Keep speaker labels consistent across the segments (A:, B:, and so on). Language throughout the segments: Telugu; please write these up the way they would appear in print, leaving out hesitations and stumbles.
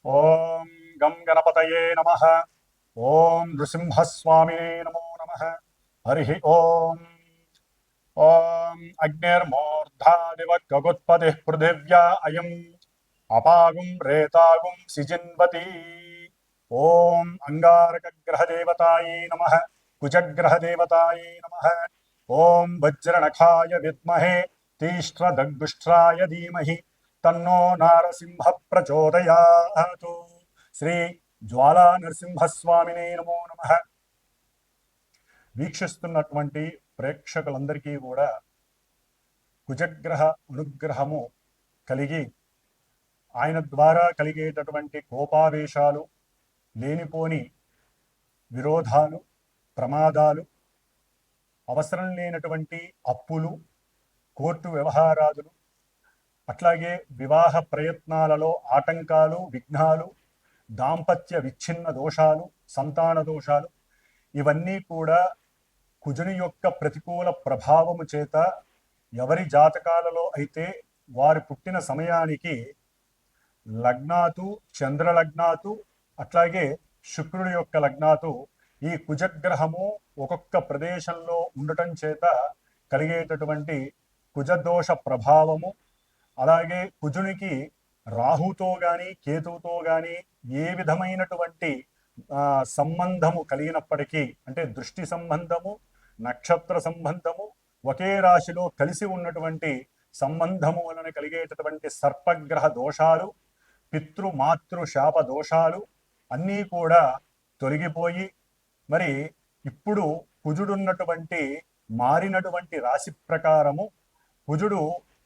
A: ఓం గం గణపతయే నమః. ఓం నృసింహస్వామినే నమో నమః. హరి ఓం. ఓం అగ్నిర్మూర్ధాదివ గగుత్పతిః పృథివ్యా అయం అపాగుం రేతాగుం సిజిన్వతి. ఓం అంగారకగ్రహదేవతాయే నమః. కుజగ్రహదేవతాయే నమః. ఓం వజ్రనఖాయ విద్మహే తీష్ట్రదగ్గుష్ట్రాయ ధీమహి తన్నో నారసింహ ప్రచోదయాతు. శ్రీ జ్వాలా నరసింహస్వామినే నమో నమః. వీక్షిస్తున్నటువంటి ప్రేక్షకులందరికీ కూడా కుజగ్రహ అనుగ్రహము కలిగి ఆయన ద్వారా కలిగేటటువంటి కోపావేశాలు, లేనిపోని విరోధాలు, ప్రమాదాలు, అవసరం లేనటువంటి అప్పులు, కోర్టు వ్యవహారాదులు, అట్లాగే వివాహ ప్రయత్నాలలో ఆటంకాలు, విఘ్నాలు, దాంపత్య విచ్ఛిన్న దోషాలు, సంతాన దోషాలు, ఇవన్నీ కూడా కుజుని యొక్క ప్రతికూల ప్రభావము చేత ఎవరి జాతకాలలో అయితే వారు పుట్టిన సమయానికి లగ్నాతు, చంద్రలగ్నాతు, అట్లాగే శుక్రుడి యొక్క లగ్నాతు ఈ కుజగ్రహము ఒక్కొక్క ప్రదేశంలో ఉండటం చేత కలిగేటటువంటి కుజదోష ప్రభావము, అలాగే కుజునికి రాహుతో కానీ కేతువుతో కానీ ఏ విధమైనటువంటి సంబంధము కలిగినప్పటికీ, అంటే దృష్టి సంబంధము, నక్షత్ర సంబంధము, ఒకే రాశిలో కలిసి ఉన్నటువంటి సంబంధము వలన కలిగేటటువంటి సర్పగ్రహ దోషాలు, పితృ మాతృ శాప దోషాలు అన్నీ కూడా తొలగిపోయి, మరి ఇప్పుడు కుజుడున్నటువంటి మారినటువంటి రాశి ప్రకారము కుజుడు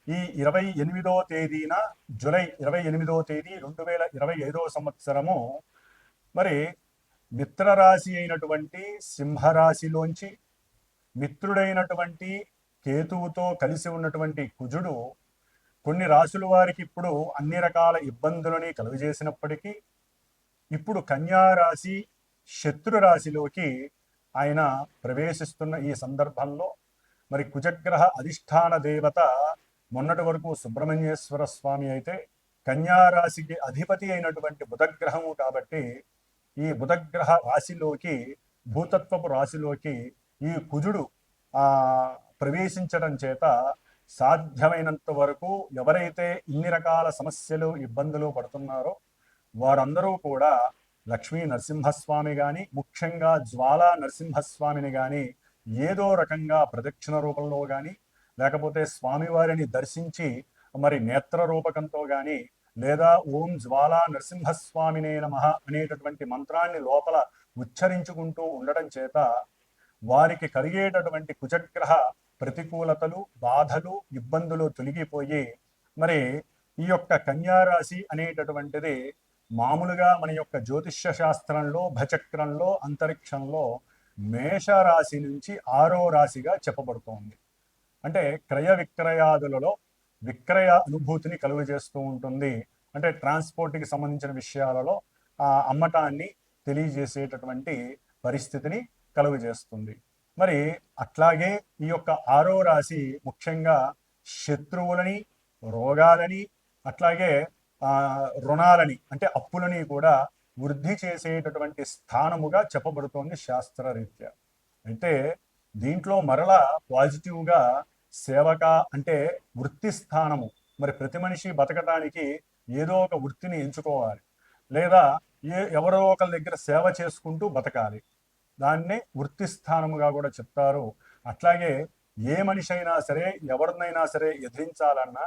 A: ఈ 28వ తేదీన, జూలై 28వ తేదీ 2025వ సంవత్సరము మరి మిత్రరాశి అయినటువంటి సింహరాశిలోంచి మిత్రుడైనటువంటి కేతువుతో కలిసి ఉన్నటువంటి కుజుడు కొన్ని రాశుల వారికి ఇప్పుడు అన్ని రకాల ఇబ్బందులని కలుగజేసినప్పటికీ ఇప్పుడు కన్యారాశి శత్రు రాశిలోకి ఆయన ప్రవేశిస్తున్న ఈ సందర్భంలో మరి కుజగ్రహ అధిష్టాన దేవత మొన్నటి వరకు సుబ్రహ్మణ్యేశ్వర స్వామి అయితే కన్యారాశికి అధిపతి అయినటువంటి బుధగ్రహము కాబట్టి ఈ బుధగ్రహ రాశిలోకి, భూతత్వపు రాశిలోకి ఈ కుజుడు ప్రవేశించడం చేత సాధ్యమైనంత వరకు ఎవరైతే ఇన్ని రకాల సమస్యలు, ఇబ్బందులు పడుతున్నారో వారందరూ కూడా లక్ష్మీ నరసింహస్వామి కానీ, ముఖ్యంగా జ్వాలా నరసింహస్వామిని కానీ ఏదో రకంగా ప్రదక్షిణ రూపంలో కానీ, లేకపోతే స్వామివారిని దర్శించి మరి నేత్ర రూపకంతో కానీ, లేదా ఓం జ్వాలా నరసింహస్వామినే నమః అనేటటువంటి మంత్రాన్ని లోపల ఉచ్చరించుకుంటూ ఉండటం చేత వారికి కలిగేటటువంటి కుజగ్రహ ప్రతికూలతలు, బాధలు, ఇబ్బందులు తొలగిపోయి మరి ఈ యొక్క కన్యారాశి అనేటటువంటిది మామూలుగా మన యొక్క జ్యోతిష్య శాస్త్రంలో, భచక్రంలో, అంతరిక్షంలో మేషరాశి నుంచి 6వ రాశిగా చెప్పబడుతోంది. అంటే క్రయ విక్రయాదులలో విక్రయ అనుభూతిని కలుగజేస్తూ ఉంటుంది. అంటే ట్రాన్స్పోర్ట్కి సంబంధించిన విషయాలలో అమ్మటాన్ని తెలియజేసేటటువంటి పరిస్థితిని కలుగజేస్తుంది. మరి అట్లాగే ఈ యొక్క 6వ రాశి ముఖ్యంగా శత్రువులని, రోగాలని, అట్లాగే రుణాలని అంటే అప్పులని కూడా వృద్ధి చేసేటటువంటి స్థానముగా చెప్పబడుతోంది శాస్త్రరీత్యా. అయితే దీంట్లో మరలా పాజిటివ్గా సేవక అంటే వృత్తి స్థానము, మరి ప్రతి మనిషి బతకడానికి ఏదో ఒక వృత్తిని ఎంచుకోవాలి, లేదా ఎవరో ఒకరి దగ్గర సేవ చేసుకుంటూ బతకాలి. దాన్నే వృత్తి స్థానముగా కూడా చెప్తారు. అట్లాగే ఏ మనిషి అయినా సరే, ఎవరినైనా సరే ఎదిరించాలన్నా,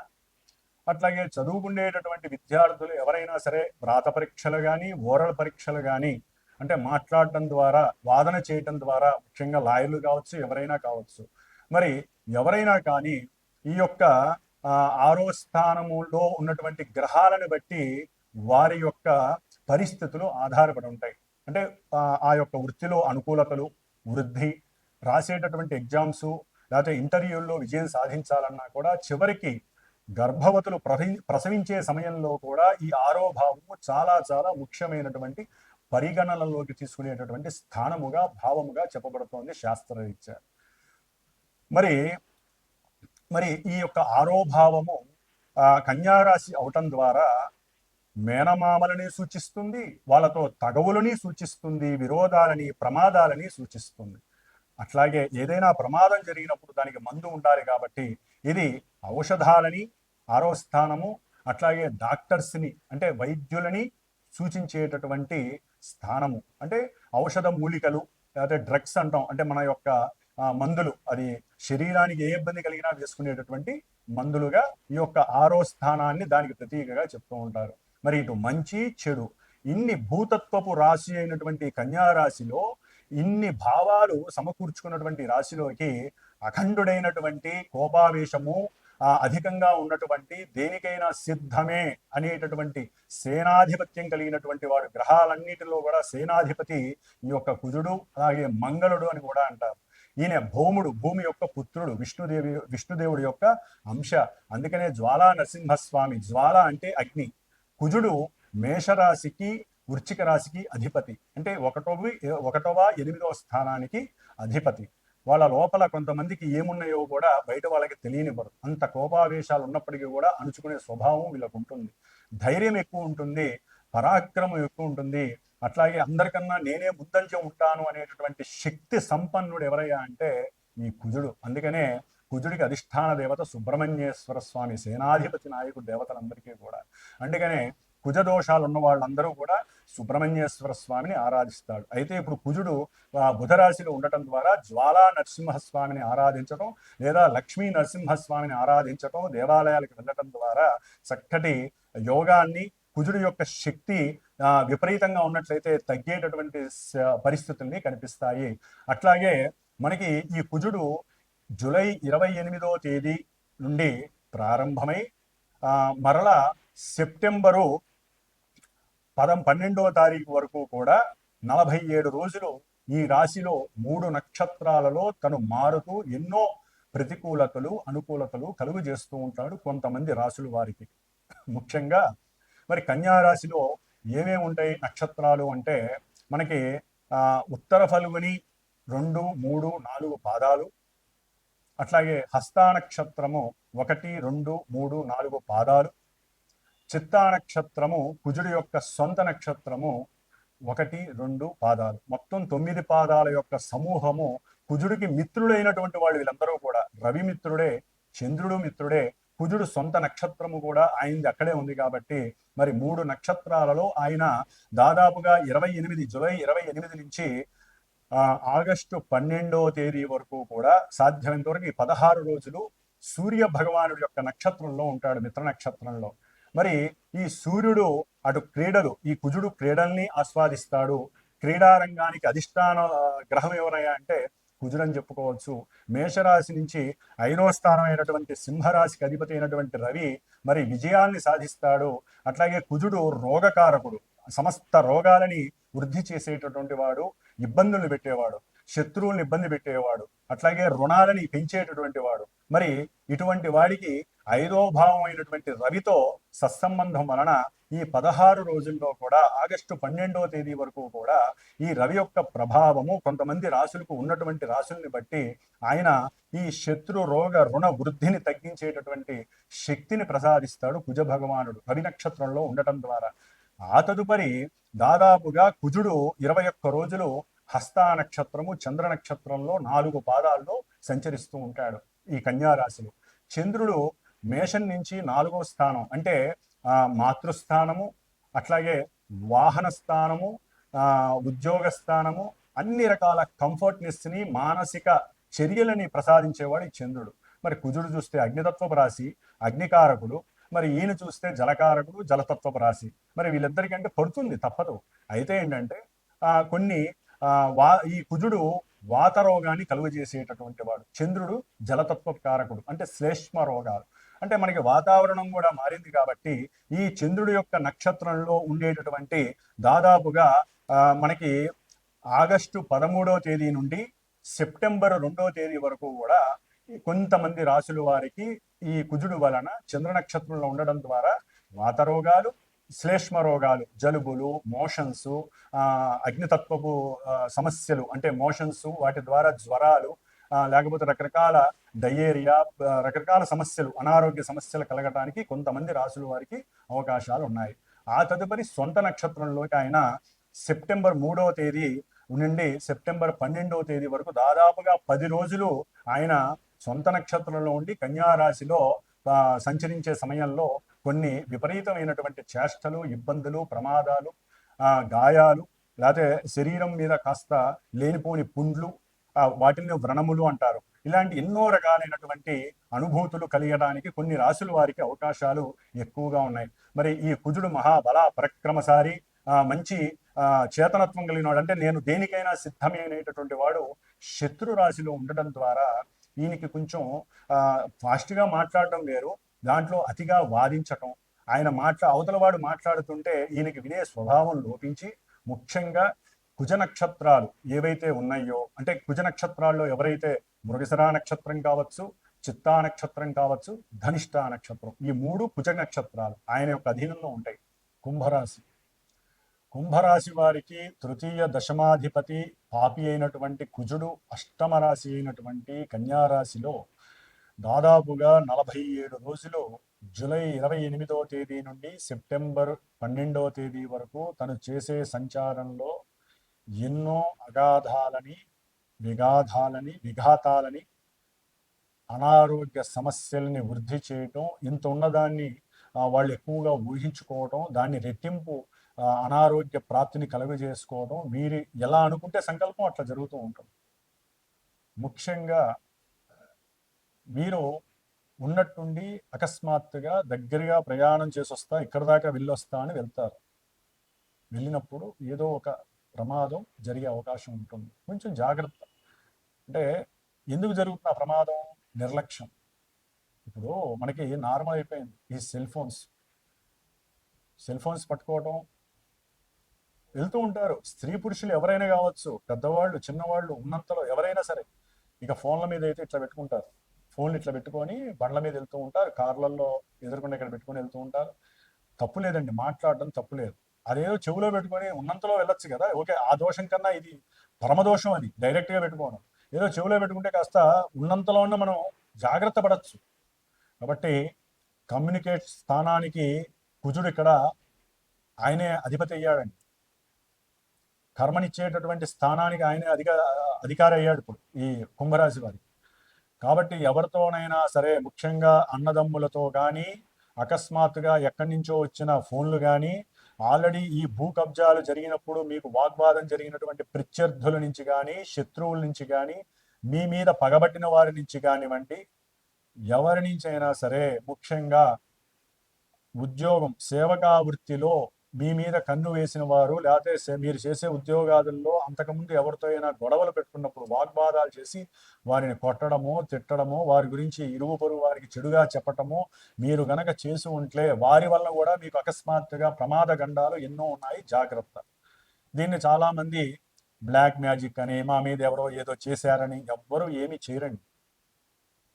A: అట్లాగే చదువుకునేటటువంటి విద్యార్థులు ఎవరైనా సరే వ్రాత పరీక్షలు కానీ, ఓరల్ పరీక్షలు కానీ, అంటే మాట్లాడటం ద్వారా, వాదన చేయటం ద్వారా, ముఖ్యంగా లాయర్లు కావచ్చు, ఎవరైనా కావచ్చు, మరి ఎవరైనా కానీ ఈ యొక్క 6వ స్థానములో ఉన్నటువంటి గ్రహాలను బట్టి వారి యొక్క పరిస్థితులు ఆధారపడి ఉంటాయి. అంటే ఆ యొక్క వృత్తిలో అనుకూలతలు, వృద్ధి, రాసేటటువంటి ఎగ్జామ్స్, లేకపోతే ఇంటర్వ్యూల్లో విజయం సాధించాలన్నా కూడా చివరికి గర్భవతులు ప్రసవించే సమయంలో కూడా ఈ 6వ భావము చాలా చాలా ముఖ్యమైనటువంటి పరిగణనలోకి తీసుకునేటటువంటి స్థానముగా, భావముగా చెప్పబడుతోంది శాస్త్రరీత్యా. మరి మరి ఈ యొక్క 6వ భావము కన్యారాశి అవటం ద్వారా మేనమామలని సూచిస్తుంది, వాళ్ళతో తగవులని సూచిస్తుంది, విరోధాలని, ప్రమాదాలని సూచిస్తుంది. అట్లాగే ఏదైనా ప్రమాదం జరిగినప్పుడు దానికి మందు ఉండాలి కాబట్టి ఇది ఔషధాలని, ఆరో స్థానము, అట్లాగే డాక్టర్స్ని అంటే వైద్యులని సూచించేటటువంటి స్థానము. అంటే ఔషధ మూలికలు లేకపోతే డ్రగ్స్ అంటాం, అంటే మన యొక్క మందులు, అది శరీరానికి ఏ ఇబ్బంది కలిగినా వేసుకునేటటువంటి మందులుగా ఈ యొక్క ఆరో స్థానాన్ని దానికి ప్రతీకగా చెప్తూ ఉంటారు. మరి ఇటు మంచి చెడు ఇన్ని భూతత్వపు రాశి అయినటువంటి కన్యా రాశిలో ఇన్ని భావాలు సమకూర్చుకున్నటువంటి రాశిలోకి అఖండుడైనటువంటి కోపావేశము అధికంగా ఉన్నటువంటి దేనికైనా సిద్ధమే అనేటటువంటి సేనాధిపత్యం కలిగినటువంటి వాడు, గ్రహాలన్నిటిలో కూడా సేనాధిపతి ఈ యొక్క కుజుడు, అలాగే మంగళుడు అని కూడా అంటారు. ఈయన భౌముడు, భూమి యొక్క పుత్రుడు, విష్ణుదేవుడి యొక్క అంశ. అందుకనే జ్వాలా నరసింహస్వామి. జ్వాల అంటే అగ్ని. కుజుడు మేషరాశికి వృశ్చిక రాశికి అధిపతి, అంటే ఒకటవ 8వ స్థానానికి అధిపతి. వాళ్ళ లోపల కొంతమందికి ఏమున్నాయో కూడా బయట వాళ్ళకి తెలియనివ్వరు. అంత కోపావేశాలు ఉన్నప్పటికీ కూడా అణుచుకునే స్వభావం వీళ్ళకు ఉంటుంది. ధైర్యం ఎక్కువ ఉంటుంది, పరాక్రమం ఎక్కువ ఉంటుంది. అట్లాగే అందరికన్నా నేనే ముందంజ ఉంటాను అనేటటువంటి శక్తి సంపన్నుడు ఎవరయ్యా అంటే ఈ కుజుడు. అందుకనే కుజుడికి అధిష్టాన దేవత సుబ్రహ్మణ్యేశ్వర స్వామి, సేనాధిపతి నాయకుడు దేవతలందరికీ కూడా. అందుకనే కుజదోషాలు ఉన్న వాళ్ళందరూ కూడా సుబ్రహ్మణ్యేశ్వర స్వామిని ఆరాధిస్తాడు. అయితే ఇప్పుడు కుజుడు బుధరాశిలో ఉండటం ద్వారా జ్వాలా నరసింహస్వామిని ఆరాధించటం లేదా లక్ష్మీ నరసింహస్వామిని ఆరాధించటం, దేవాలయాలకు వెళ్ళటం ద్వారా చక్కటి యోగాన్ని, కుజుడు యొక్క శక్తి విపరీతంగా ఉన్నట్లయితే తగ్గేటటువంటి పరిస్థితుల్ని కనిపిస్తాయి. అట్లాగే మనకి ఈ కుజుడు జూలై 28వ తేదీ నుండి ప్రారంభమై మరలా సెప్టెంబరు 12వ తారీఖు వరకు కూడా 47 రోజులు ఈ రాశిలో 3 నక్షత్రాలలో తను మారుతూ ఎన్నో ప్రతికూలతలు, అనుకూలతలు కలుగు చేస్తూ ఉంటాడు కొంతమంది రాశుల వారికి. ముఖ్యంగా మరి కన్యా రాశిలో ఏమేమి ఉంటాయి నక్షత్రాలు అంటే మనకి ఉత్తర ఫల్గుని 2, 3, 4 పాదాలు, అట్లాగే హస్తా నక్షత్రము 1, 2, 3, 4 పాదాలు, చిత్తా నక్షత్రము కుజుడి యొక్క సొంత నక్షత్రము 1, 2 పాదాలు, మొత్తం 9 పాదాల యొక్క సమూహము. కుజుడికి మిత్రుడైనటువంటి వాళ్ళు వీళ్ళందరూ కూడా రవి మిత్రుడే, చంద్రుడు మిత్రుడే, కుజుడు సొంత నక్షత్రము కూడా ఆయనది అక్కడే ఉంది కాబట్టి మరి 3 నక్షత్రాలలో ఆయన దాదాపుగా జూలై 28 నుంచి ఆగస్టు 12వ తేదీ వరకు కూడా సాధ్యమైనంత వరకు ఈ 16 రోజులు సూర్య భగవానుడి యొక్క నక్షత్రంలో ఉంటాడు, మిత్ర నక్షత్రంలో. మరి ఈ సూర్యుడు అటు క్రీడలు, ఈ కుజుడు క్రీడల్ని ఆస్వాదిస్తాడు. క్రీడారంగానికి అధిష్టాన గ్రహం ఎవరయ్యా అంటే కుజుడు అని చెప్పుకోవచ్చు. మేషరాశి నుంచి 5వ స్థానం అయినటువంటి సింహరాశికి అధిపతి అయినటువంటి రవి మరి విజయాల్ని సాధిస్తాడు. అట్లాగే కుజుడు రోగకారకుడు, సమస్త రోగాలని వృద్ధి చేసేటటువంటి వాడు, ఇబ్బందులు పెట్టేవాడు, శత్రువుల్ని ఇబ్బంది పెట్టేవాడు, అట్లాగే రుణాలని పెంచేటటువంటి వాడు. మరి ఇటువంటి వాడికి 5వ భావం అయినటువంటి రవితో సత్సంబంధం వలన ఈ 16 రోజుల్లో కూడా ఆగస్టు 12వ తేదీ వరకు కూడా ఈ రవి యొక్క ప్రభావము కొంతమంది రాశులకు ఉన్నటువంటి రాశుల్ని బట్టి ఆయన ఈ శత్రు రోగ రుణ వృద్ధిని తగ్గించేటటువంటి శక్తిని ప్రసాదిస్తాడు కుజ భగవానుడు రవి నక్షత్రంలో ఉండటం ద్వారా. ఆ తదుపరి దాదాపుగా కుజుడు 21 రోజులు హస్తా నక్షత్రము, చంద్ర నక్షత్రంలో 4 పాదాల్లో సంచరిస్తూ ఉంటాడు ఈ కన్యా రాశిలో. చంద్రుడు మేషం నుంచి 4వ స్థానం అంటే మాతృస్థానము, అట్లాగే వాహన స్థానము, ఉద్యోగ స్థానము, అన్ని రకాల కంఫర్ట్నెస్ని, మానసిక చర్యలని ప్రసాదించేవాడు ఈ చంద్రుడు. మరి కుజుడు చూస్తే అగ్నితత్వపు రాశి, అగ్నికారకుడు. మరి ఈయన చూస్తే జలకారకుడు, జలతత్వపు రాశి. మరి వీళ్ళిద్దరికంటే పడుతుంది, తప్పదు. అయితే ఏంటంటే కొన్ని ఈ కుజుడు వాత రోగాన్ని కలుగజేసేటటువంటి వాడు, చంద్రుడు జలతత్వ కారకుడు అంటే శ్లేష్మ రోగాలు. అంటే మనకి వాతావరణం కూడా మారింది కాబట్టి ఈ చంద్రుడి యొక్క నక్షత్రంలో ఉండేటటువంటి దాదాపుగా మనకి ఆగస్టు 13వ తేదీ నుండి సెప్టెంబర్ 2వ తేదీ వరకు కూడా కొంతమంది రాశుల వారికి ఈ కుజుడు వలన చంద్ర నక్షత్రంలో ఉండడం ద్వారా వాత రోగాలు, శ్లేష్మ రోగాలు, జలుబులు, మోషన్స్, అగ్నితత్వపు సమస్యలు అంటే మోషన్స్, వాటి ద్వారా జ్వరాలు, లేకపోతే రకరకాల డయేరియా, రకరకాల సమస్యలు, అనారోగ్య సమస్యలు కలగటానికి కొంతమంది రాశుల వారికి అవకాశాలు ఉన్నాయి. ఆ తదుపరి సొంత నక్షత్రంలోకి ఆయన సెప్టెంబర్ 3వ తేదీ నుండి సెప్టెంబర్ 12వ తేదీ వరకు దాదాపుగా 10 రోజులు ఆయన సొంత నక్షత్రంలో ఉండి కన్యా రాశిలో సంచరించే సమయంలో కొన్ని విపరీతమైనటువంటి చేష్టలు, ఇబ్బందులు, ప్రమాదాలు, గాయాలు, లేకపోతే శరీరం మీద కాస్త లేనిపోని పుండ్లు, వాటిని వ్రణములు అంటారు. ఇలాంటి ఎన్నో రకాలైనటువంటి అనుభూతులు కలిగడానికి కొన్ని రాశుల వారికి అవకాశాలు ఎక్కువగా ఉన్నాయి. మరి ఈ కుజుడు మహాబల పరక్రమశారి, మంచి చేతనత్వం కలిగిన వాడు, అంటే నేను దేనికైనా సిద్ధమే అనేటటువంటి వాడు శత్రు రాశిలో ఉండటం ద్వారా ఈయనకి కొంచెం ఫాస్ట్గా మాట్లాడటం వేరు, దాంట్లో అతిగా వాదించటం, ఆయన అవతల వాడు మాట్లాడుతుంటే ఈయనకి వినే స్వభావం లోపించి, ముఖ్యంగా కుజ నక్షత్రాలు ఏవైతే ఉన్నాయో, అంటే కుజ నక్షత్రాల్లో ఎవరైతే మృగశిరా నక్షత్రం కావచ్చు, చిత్తా నక్షత్రం కావచ్చు, ధనిష్ట నక్షత్రం, ఈ 3 కుజ నక్షత్రాలు ఆయన యొక్క అధీనంలో ఉంటాయి. కుంభరాశి వారికి తృతీయ దశమాధిపతి పాపి అయినటువంటి కుజుడు అష్టమ రాశి అయినటువంటి కన్యారాశిలో దాదాపుగా 47 రోజులు జూలై 28వ తేదీ నుండి సెప్టెంబర్ 12వ తేదీ వరకు తను చేసే సంచారంలో ఎన్నో అగాధాలని, విఘాతాలని, అనారోగ్య సమస్యల్ని వృద్ధి చేయటం, ఇంత ఉన్నదాన్ని వాళ్ళు ఎక్కువగా ఊహించుకోవటం, దాన్ని రెట్టింపు అనారోగ్య ప్రాప్తిని కలుగజేసుకోవడం, వీరి ఎలా అనుకుంటే సంకల్పం అట్లా జరుగుతూ ఉంటుంది. ముఖ్యంగా వీరు ఉన్నట్టుండి అకస్మాత్తుగా దగ్గరగా ప్రయాణం చేసి వస్తా, ఇక్కడ దాకా వెళ్ళొస్తా అని వెళ్తారు. వెళ్ళినప్పుడు ఏదో ఒక ప్రమాదం జరిగే అవకాశం ఉంటుంది. కొంచెం జాగ్రత్త. అంటే ఎందుకు జరుగుతున్న ప్రమాదం? నిర్లక్ష్యం. ఇప్పుడు మనకి నార్మల్ అయిపోయింది ఈ సెల్ ఫోన్స్ పట్టుకోవటం, వెళ్తూ ఉంటారు. స్త్రీ పురుషులు ఎవరైనా కావచ్చు, పెద్దవాళ్ళు చిన్నవాళ్ళు, ఉన్నంతలో ఎవరైనా సరే ఇక ఫోన్ల మీద అయితే ఇట్లా పెట్టుకుంటారు. ఫోన్లు ఇట్లా పెట్టుకొని బండ్ల మీద వెళ్తూ ఉంటారు, కార్లలో ఎదురుకుండా ఇక్కడ పెట్టుకొని వెళ్తూ ఉంటారు. తప్పు లేదండి, మాట్లాడడం తప్పు లేదు. అదేదో చెవులో పెట్టుకొని ఉన్నంతలో వెళ్ళొచ్చు కదా. ఓకే, ఆ దోషం కన్నా ఇది పరమదోషం, అది డైరెక్ట్గా పెట్టుకోవడం. ఏదో చెవులో పెట్టుకుంటే కాస్త ఉన్నంతలో ఉన్న మనం జాగ్రత్త పడచ్చు. కాబట్టి కమ్యూనికేట్ స్థానానికి కుజుడు ఇక్కడ ఆయనే అధిపతి అయ్యాడండి. కర్మనిచ్చేటటువంటి స్థానానికి ఆయనే అధికారి అయ్యాడు ఇప్పుడు ఈ కుంభరాశి వారికి. కాబట్టి ఎవరితోనైనా సరే, ముఖ్యంగా అన్నదమ్ములతో కానీ, అకస్మాత్తుగా ఎక్కడి నుంచో వచ్చిన ఫోన్లు కానీ, ఆల్రెడీ ఈ భూ కబ్జాలు జరిగినప్పుడు మీకు వాగ్వాదం జరిగినటువంటి ప్రత్యర్థుల నుంచి కానీ, శత్రువుల నుంచి కానీ, మీ మీద పగబట్టిన వారి నుంచి కానివ్వండి, ఎవరి నుంచి అయినా సరే, ముఖ్యంగా ఉద్యోగం సేవకా వృత్తిలో మీ మీద కన్ను వేసిన వారు, లేకపోతే మీరు చేసే ఉద్యోగాదుల్లో అంతకుముందు ఎవరితో అయినా గొడవలు పెట్టుకున్నప్పుడు వాగ్వాదాలు చేసి వారిని కొట్టడమో, తిట్టడమో, వారి గురించి ఇరుగు పొరుగు వారికి చెడుగా చెప్పటమో మీరు గనక చేసి ఉంటే వారి వల్ల కూడా మీకు అకస్మాత్తుగా ప్రమాద గండాలు ఎన్నో ఉన్నాయి. జాగ్రత్త. దీన్ని చాలామంది బ్లాక్ మ్యాజిక్ అని, మా మీద ఎవరో ఏదో చేశారని, ఎవ్వరూ ఏమీ చేయరండి.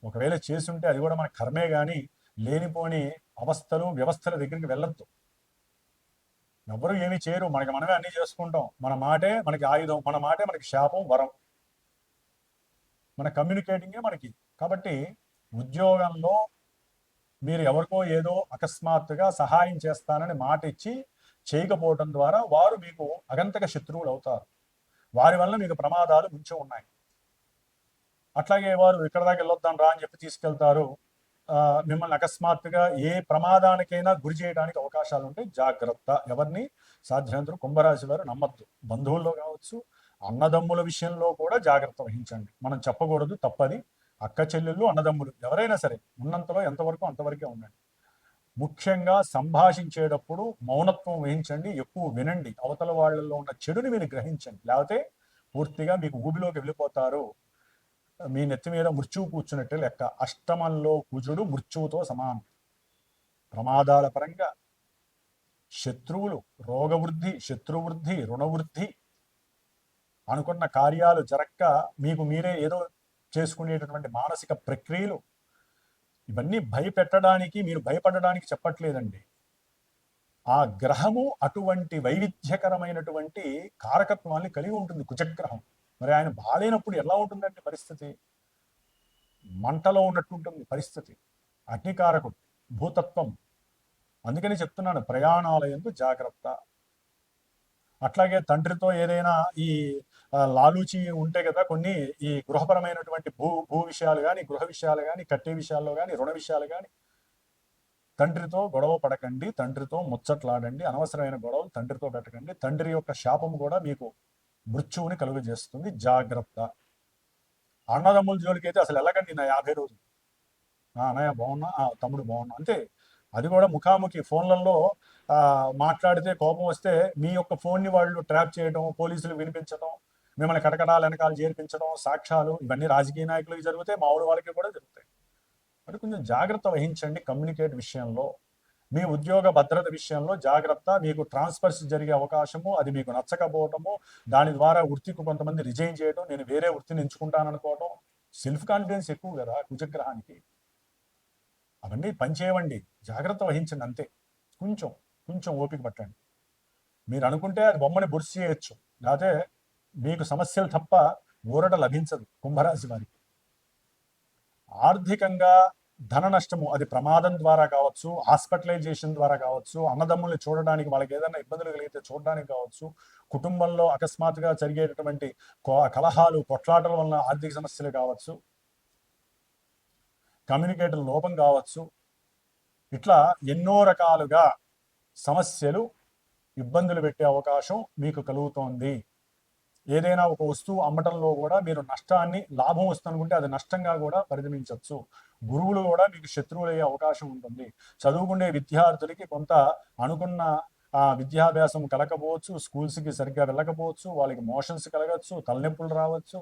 A: ఒకవేళ చేసుంటే అది కూడా మన కర్మే కానీ లేనిపోని అవస్థలు వ్యవస్థల దగ్గరికి వెళ్ళొద్దు. ఎవరు ఏమీ చేయరు, మనమే అన్నీ చేసుకుంటాం. మన మాటే మనకి ఆయుధం, మన మాటే మనకి శాపం, వరం, మన కమ్యూనికేటింగే మనకి. కాబట్టి ఉద్యోగంలో మీరు ఎవరికో ఏదో అకస్మాత్తుగా సహాయం చేస్తానని మాట ఇచ్చి చేయకపోవటం ద్వారా వారు మీకు అగంతక శత్రువులు అవుతారు. వారి వల్ల మీకు ప్రమాదాలు ముంచి ఉన్నాయి. అట్లాగే వారు ఇక్కడ దాకా వెళ్ళొద్దాం రా అని చెప్పి తీసుకెళ్తారు. మిమ్మల్ని అకస్మాత్తుగా ఏ ప్రమాదానికైనా గురి చేయడానికి అవకాశాలు ఉంటాయి. జాగ్రత్త. ఎవరిని సాధ్యమంతరం కుంభరాశి వారు నమ్మద్దు. బంధువుల్లో కావచ్చు, అన్నదమ్ముల విషయంలో కూడా జాగ్రత్త వహించండి. మనం చెప్పకూడదు, తప్పది. అక్క చెల్లెళ్ళు, అన్నదమ్ములు ఎవరైనా సరే ఉన్నంతలో ఎంతవరకు అంతవరకే ఉండండి. ముఖ్యంగా సంభాషించేటప్పుడు మౌనత్వం వహించండి, ఎక్కువ వినండి. అవతల వాళ్ళల్లో ఉన్న చెడుని మీరు గ్రహించండి, లేకపోతే పూర్తిగా మీకు ఊబిలోకి వెళ్ళిపోతారు. మీ నెత్తి మీద మృత్యువు కూర్చున్నట్టే లెక్క. అష్టమంలో కుజుడు మృత్యువుతో సమానం. ప్రమాదాల పరంగా శత్రువులు, రోగవృద్ధి, శత్రువృద్ధి, రుణవృద్ధి, అనుకున్న కార్యాలు జరక్క మీకు మీరే ఏదో చేసుకునేటటువంటి మానసిక ప్రక్రియలు, ఇవన్నీ భయపెట్టడానికి, మీరు భయపడడానికి చెప్పట్లేదండి. ఆ గ్రహము అటువంటి వైవిధ్యకరమైనటువంటి కారకత్వాన్ని కలిగి ఉంటుంది కుజగ్రహం. మరి ఆయన బాలేనప్పుడు ఎలా ఉంటుందంటే పరిస్థితి? మంటలో ఉన్నట్టు ఉంటుంది పరిస్థితి. అగ్నికారకుడు, భూతత్వం, అందుకని చెప్తున్నాను, ప్రయాణాల యందు జాగ్రత్త. అట్లాగే తండ్రితో ఏదైనా ఈ లాలూచి ఉంటే కదా కొన్ని, ఈ గృహపరమైనటువంటి భూ భూ విషయాలు కానీ, గృహ విషయాలు కానీ, కట్టే విషయాల్లో కానీ, రుణ విషయాలు కానీ, తండ్రితో గొడవ పడకండి, తండ్రితో ముచ్చట్లాడండి, అనవసరమైన గొడవలు తండ్రితో పెట్టకండి. తండ్రి యొక్క శాపం కూడా మీకు మృత్యువుని కలుగజేస్తుంది, జాగ్రత్త. అన్నదమ్ముల జోలికి అయితే అసలు వెళ్ళకండి నా 50 రోజులు. అన్నయ్య బాగున్నా, తమ్ముడు బాగున్నా అంతే. అది కూడా ముఖాముఖి ఫోన్లలో మాట్లాడితే కోపం వస్తే మీ యొక్క ఫోన్ని వాళ్ళు ట్రాప్ చేయడం, పోలీసులు వినిపించడం, మిమ్మల్ని కటకటాల వెనకాల చేర్పించడం, సాక్ష్యాలు, ఇవన్నీ రాజకీయ నాయకులకి జరుగుతాయి, మామూలు వాళ్ళకి కూడా జరుగుతాయి. మరి కొంచెం జాగ్రత్త వహించండి కమ్యూనికేట్ విషయంలో. మీ ఉద్యోగ భద్రత విషయంలో జాగ్రత్త. మీకు ట్రాన్స్ఫర్స్ జరిగే అవకాశము, అది మీకు నచ్చకపోవటము, దాని ద్వారా వృత్తికి కొంతమంది రిజైన్ చేయడం, నేను వేరే వృత్తిని ఎంచుకుంటాననుకోవడం, సెల్ఫ్ కాన్ఫిడెన్స్ ఎక్కువ కదా కుజగ్రహానికి. అవన్నీ పనిచేయవండి, జాగ్రత్త వహించండి అంతే. కొంచెం కొంచెం ఓపిక పట్టండి. మీరు అనుకుంటే అది బొమ్మని బొరుసు చేయొచ్చు, లేకపోతే మీకు సమస్యలు తప్ప ఊరట లభించదు కుంభరాశి వారికి. ఆర్థికంగా ధన నష్టము, అది ప్రమాదం ద్వారా కావచ్చు, హాస్పిటలైజేషన్ ద్వారా కావచ్చు, అన్నదమ్ముల్ని చూడడానికి, వాళ్ళకి ఏదైనా ఇబ్బందులు కలిగితే చూడడానికి కావచ్చు, కుటుంబంలో అకస్మాత్తుగా జరిగేటటువంటి కలహాలు, కొట్లాటల వలన ఆర్థిక సమస్యలు కావచ్చు, కమ్యూనికేటర్ లోపం కావచ్చు, ఇట్లా ఎన్నో రకాలుగా సమస్యలు, ఇబ్బందులు పెట్టే అవకాశం మీకు కలుగుతోంది. ఏదైనా ఒక వస్తువు అమ్మటంలో కూడా మీరు నష్టాన్ని, లాభం వస్తుందనుకుంటే అది నష్టంగా కూడా పరిగణించవచ్చు. గురువులు కూడా మీకు శత్రువులయ్యే అవకాశం ఉంటుంది. చదువుకునే విద్యార్థులకి కొంత అనుకున్న విద్యాభ్యాసం కలగకపోవచ్చు, స్కూల్స్కి సరిగ్గా వెళ్ళకపోవచ్చు, వాళ్ళకి మోషన్స్ కలగచ్చు, తలనొప్పులు రావచ్చు,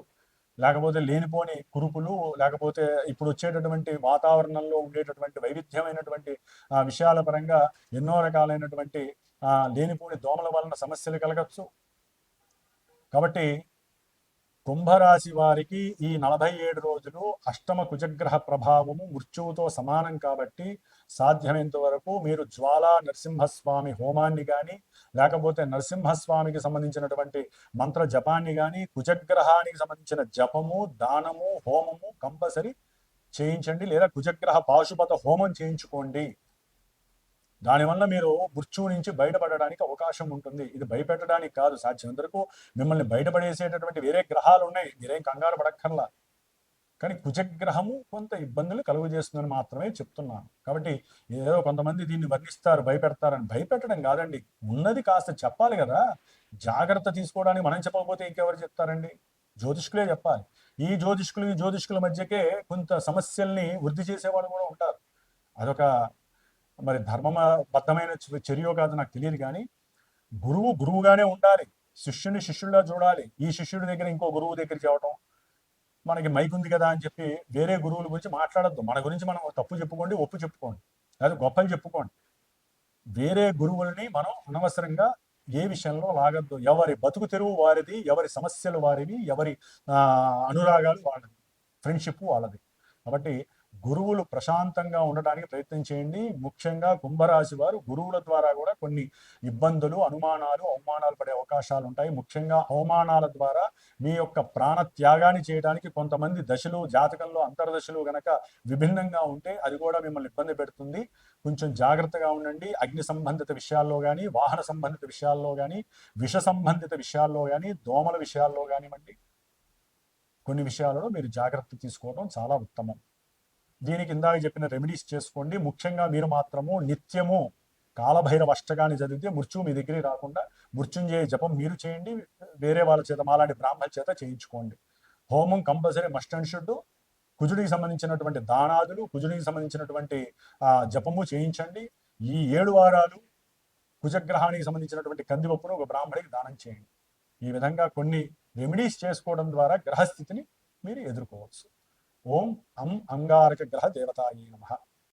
A: లేకపోతే లేనిపోని కురుపులు, లేకపోతే ఇప్పుడు వచ్చేటటువంటి వాతావరణంలో ఉండేటటువంటి వైవిధ్యమైనటువంటి విషయాల పరంగా ఎన్నో రకాలైనటువంటి లేనిపోని దోమల వలన సమస్యలు కలగచ్చు. కాబట్టి కుంభరాశి వారికి ఈ 47 రోజులు అష్టమ కుజగ్రహ ప్రభావము మృత్యువుతో సమానం. కాబట్టి సాధ్యమైనంత వరకు మీరు జ్వాలా నరసింహస్వామి హోమాన్ని కానీ, లేకపోతే నరసింహస్వామికి సంబంధించినటువంటి మంత్ర జపాన్ని కానీ, కుజగ్రహానికి సంబంధించిన జపము, దానము, హోమము కంపల్సరీ చేయించండి, లేదా కుజగ్రహ పాశుపత హోమం చేయించుకోండి. దానివల్ల మీరు మృత్యువు నుంచి బయటపడడానికి అవకాశం ఉంటుంది. ఇది భయపెట్టడానికి కాదు, సాధ్యమైనంత వరకు మిమ్మల్ని బయటపడేసేటటువంటి వేరే గ్రహాలు ఉన్నాయి, మీరేం కంగారు పడక్కర్లా. కానీ కుజగ్రహము కొంత ఇబ్బందులు కలుగజేస్తుందని మాత్రమే చెప్తున్నాను. కాబట్టి ఏదో కొంతమంది దీన్ని వర్ణిస్తారు, భయపెడతారని. భయపెట్టడం కాదండి, ఉన్నది కాస్త చెప్పాలి కదా. జాగ్రత్త తీసుకోవడానికి మనం చెప్పకపోతే ఇంకెవరు చెప్తారండి? జ్యోతిష్కులే చెప్పాలి. ఈ జ్యోతిష్కుల మధ్యకే కొంత సమస్యల్ని వృద్ధి చేసేవాళ్ళు కూడా ఉంటారు. అదొక మరి ధర్మబద్ధమైన చర్యో కాదు నాకు తెలియదు, కానీ గురువు గురువుగానే ఉండాలి, శిష్యుని శిష్యుడిలా చూడాలి. ఈ శిష్యుడి దగ్గర ఇంకో గురువు దగ్గరికి రావటం, మనకి మైక్ ఉంది కదా అని చెప్పి వేరే గురువుల గురించి మాట్లాడద్దు. మన గురించి మనం తప్పు చెప్పుకోండి, ఒప్పు చెప్పుకోండి, లేదా గొప్పలు చెప్పుకోండి. వేరే గురువుల్ని మనం అనవసరంగా ఏ విషయంలో లాగద్దు. ఎవరి బతుకు తెరువు వారిది, ఎవరి సమస్యలు వారివి, ఎవరి అనురాగాలు వాళ్ళది, ఫ్రెండ్షిప్ వాళ్ళది. కాబట్టి గురువులు ప్రశాంతంగా ఉండడానికి ప్రయత్నం చేయండి. ముఖ్యంగా కుంభరాశి వారు గురువుల ద్వారా కూడా కొన్ని ఇబ్బందులు, అనుమానాలు, అవమానాలు పడే అవకాశాలు ఉంటాయి. ముఖ్యంగా అవమానాల ద్వారా మీ యొక్క ప్రాణ త్యాగాన్ని చేయడానికి కొంతమంది దశలు, జాతకంలో అంతర్దశలు గనక విభిన్నంగా ఉంటే అది కూడా మిమ్మల్ని ఇబ్బంది పెడుతుంది. కొంచెం జాగ్రత్తగా ఉండండి. అగ్ని సంబంధిత విషయాల్లో కానీ, వాహన సంబంధిత విషయాల్లో కానీ, విష సంబంధిత విషయాల్లో కానీ, దోమల విషయాల్లో కానివ్వండి, కొన్ని విషయాలలో మీరు జాగ్రత్త తీసుకోవడం చాలా ఉత్తమం. దీనికి ఇందాక చెప్పిన రెమెడీస్ చేసుకోండి. ముఖ్యంగా మీరు మాత్రము నిత్యము కాలభైరవ అష్టకాన్ని చదివితే మృత్యువు మీ దగ్గరికి రాకుండా మృత్యుంజయ జపం మీరు చేయండి, వేరే వాళ్ళ చేత, మాలాంటి బ్రాహ్మణ చేత చేయించుకోండి. హోమం కంపల్సరీ మస్ట్ అండ్ షుడ్. కుజుడికి సంబంధించినటువంటి దానాదులు, కుజుడికి సంబంధించినటువంటి జపము చేయించండి. ఈ 7 వారాలు కుజగ్రహానికి సంబంధించినటువంటి కందిపప్పును ఒక బ్రాహ్మడికి దానం చేయండి. ఈ విధంగా కొన్ని రెమెడీస్ చేసుకోవడం ద్వారా గ్రహస్థితిని మీరు ఎదుర్కోవచ్చు. ఓం అంగారక గ్రహ దేవతాయే నమః.